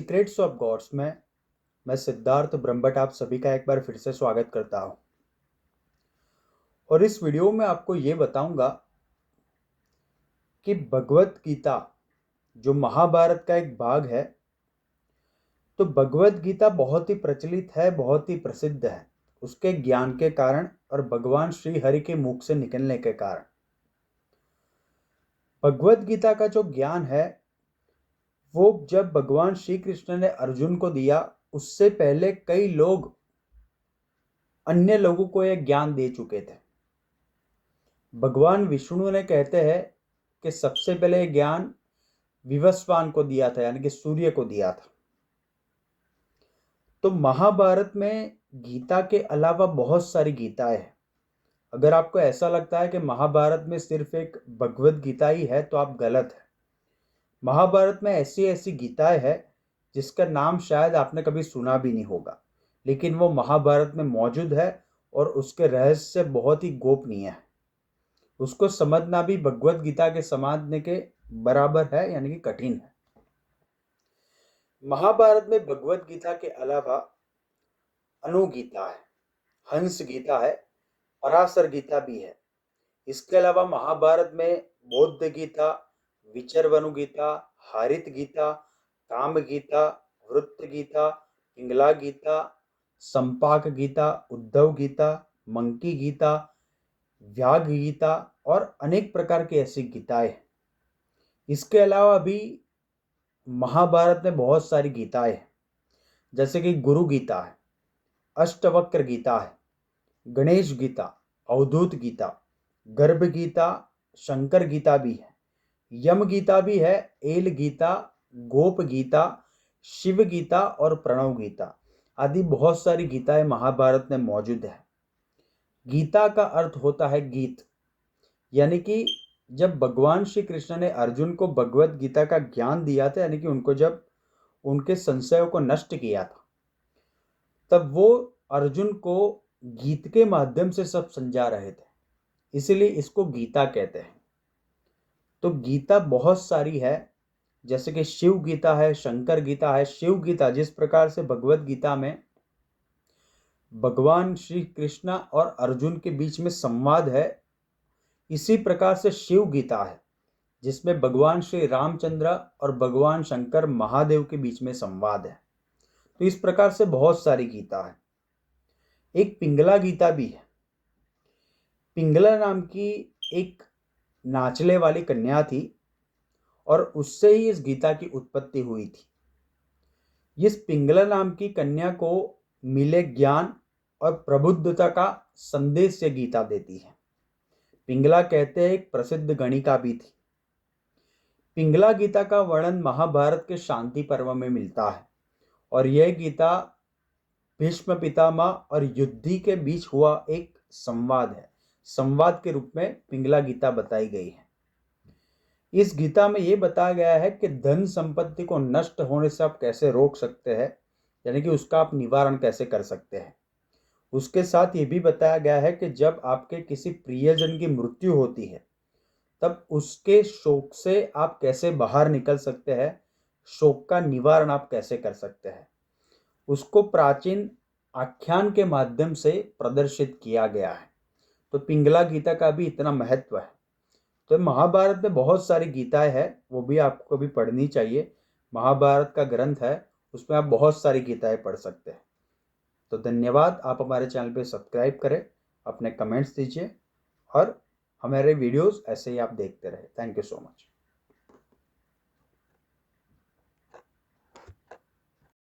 Secrets of God's में मैं सिद्धार्थ ब्रह्मभट्ट आप सभी का एक बार फिर से स्वागत करता हूं। और इस वीडियो में आपको ये बताऊंगा कि भगवत गीता जो महाभारत का एक भाग है, तो भगवत गीता बहुत ही प्रचलित है, बहुत ही प्रसिद्ध है उसके ज्ञान के कारण और भगवान श्री हरि के मुख से निकलने के कारण। भगवत गीता का जो ज्ञान है वो जब भगवान श्री कृष्ण ने अर्जुन को दिया, उससे पहले कई लोग अन्य लोगों को यह ज्ञान दे चुके थे। भगवान विष्णु ने कहते हैं कि सबसे पहले ज्ञान विवस्वान को दिया था, यानी कि सूर्य को दिया था। तो महाभारत में गीता के अलावा बहुत सारी गीताएं हैं। अगर आपको ऐसा लगता है कि महाभारत में सिर्फ एक भगवत गीता ही है तो आप गलत है। महाभारत में ऐसी ऐसी गीताएं हैं जिसका नाम शायद आपने कभी सुना भी नहीं होगा, लेकिन वो महाभारत में मौजूद है और उसके रहस्य बहुत ही गोपनीय है। उसको समझना भी भगवत गीता के समझने के बराबर है, यानी कि कठिन है। महाभारत में भगवत गीता के अलावा अनुगीता है, हंस गीता है, पराशर गीता भी है। इसके अलावा महाभारत में बौद्ध गीता, विचरवनु गीता, हारित गीता, काम गीता, वृत्त गीता, पिंगला गीता, संपाक गीता, उद्धव गीता, मंकी गीता, व्याघ गीता और अनेक प्रकार की ऐसी गीताएं हैं। इसके अलावा भी महाभारत में बहुत सारी गीताएं हैं, जैसे कि गुरु गीता है, अष्टवक्र गीता है, गणेश गीता, अवधूत गीता, गर्भ गीता, शंकर गीता भी है, यम गीता भी है, एल गीता, गोप गीता, शिव गीता और प्रणव गीता आदि बहुत सारी गीताएं महाभारत में मौजूद है। गीता का अर्थ होता है गीत, यानी कि जब भगवान श्री कृष्ण ने अर्जुन को भगवत गीता का ज्ञान दिया था, यानी कि उनको जब उनके संशयों को नष्ट किया था, तब वो अर्जुन को गीत के माध्यम से सब समझा रहे थे, इसीलिए इसको गीता कहते हैं। तो गीता बहुत सारी है, जैसे कि शिव गीता है, शंकर गीता है। शिव गीता जिस प्रकार से भगवत गीता में भगवान श्री कृष्ण और अर्जुन के बीच में संवाद है, इसी प्रकार से शिव गीता है जिसमें भगवान श्री रामचंद्र और भगवान शंकर महादेव के बीच में संवाद है। तो इस प्रकार से बहुत सारी गीता है। एक पिंगला गीता भी है। पिंगला नाम की एक नाचने वाली कन्या थी और उससे ही इस गीता की उत्पत्ति हुई थी। इस पिंगला नाम की कन्या को मिले ज्ञान और प्रबुद्धता का संदेश ये गीता देती है। पिंगला कहते हैं एक प्रसिद्ध गणिका भी थी। पिंगला गीता का वर्णन महाभारत के शांति पर्व में मिलता है और यह गीता भीष्म पितामह और युद्धि के बीच हुआ एक संवाद है। संवाद के रूप में पिंगला गीता बताई गई है। इस गीता में यह बताया गया है कि धन संपत्ति को नष्ट होने से आप कैसे रोक सकते हैं, यानी कि उसका आप निवारण कैसे कर सकते हैं। उसके साथ ये भी बताया गया है कि जब आपके किसी प्रियजन की मृत्यु होती है तब उसके शोक से आप कैसे बाहर निकल सकते हैं, शोक का निवारण आप कैसे कर सकते हैं। उसको प्राचीन आख्यान के माध्यम से प्रदर्शित किया गया है। तो पिंगला गीता का भी इतना महत्व है। तो महाभारत में बहुत सारी गीताएं हैं, वो भी आपको भी पढ़नी चाहिए। महाभारत का ग्रंथ है, उसमें आप बहुत सारी गीताएं पढ़ सकते हैं। तो धन्यवाद। आप हमारे चैनल पे सब्सक्राइब करें, अपने कमेंट्स दीजिए और हमारे वीडियोस ऐसे ही आप देखते रहे। Thank you so much.